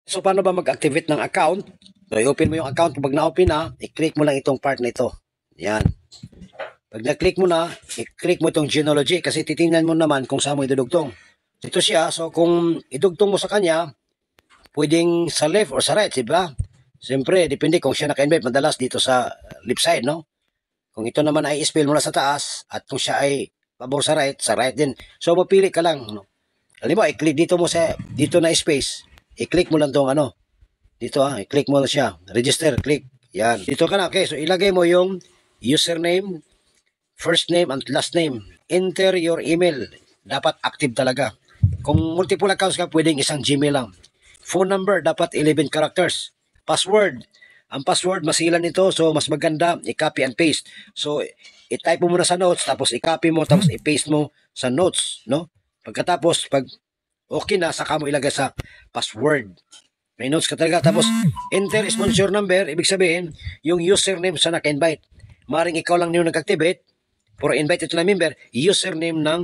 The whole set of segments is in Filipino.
So, paano ba mag-activate ng account? So, i-open mo yung account. Pag na-open na, i-click mo lang itong part na ito. Yan. Pag na-click mo na, i-click mo itong genealogy kasi titingnan mo naman kung saan mo idudugtong. Ito siya. So, kung idugtong mo sa kanya, pwedeng sa left or sa right, diba? Siyempre, depende kung siya naka-invite. Madalas dito sa left side, no? Kung ito naman ay spell mo na sa taas at kung siya ay pabor sa right din. So, mapili ka lang, no? Alam mo, i-click dito mo sa, dito na space. I-click mo lang tong ano. Dito i-click mo na siya. Register, click. Yan. Dito ka na. Okay, so ilagay mo yung username, first name, and last name. Enter your email. Dapat active talaga. Kung multiple accounts ka, pwedeng isang Gmail lang. Phone number, dapat 11 characters. Password. Ang password, masilan ito. So, mas maganda, i-copy and paste. So, i-type mo muna sa notes, tapos i-copy mo, tapos i-paste mo sa notes, no? Pagkatapos, pag okay na, saka mo ilagay sa password. May notes ka talaga. Tapos, enter sponsor number. Ibig sabihin, yung username sa naka-invite. Maring ikaw lang yung nag-activate. For invite ito na member, username ng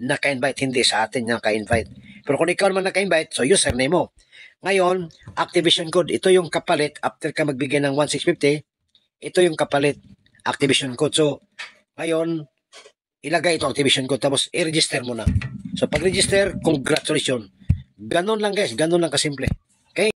naka-invite. Hindi sa atin yung naka-invite. Pero kung ikaw naman naka-invite, so username mo. Ngayon, activation code. Ito yung kapalit. After ka magbigay ng 1,650, ito yung kapalit. Activation code. So, ngayon, ilagay ito activation code. Tapos, i-register mo na. So, pag-register, congratulations. Ganon lang guys. Ganon lang kasimple.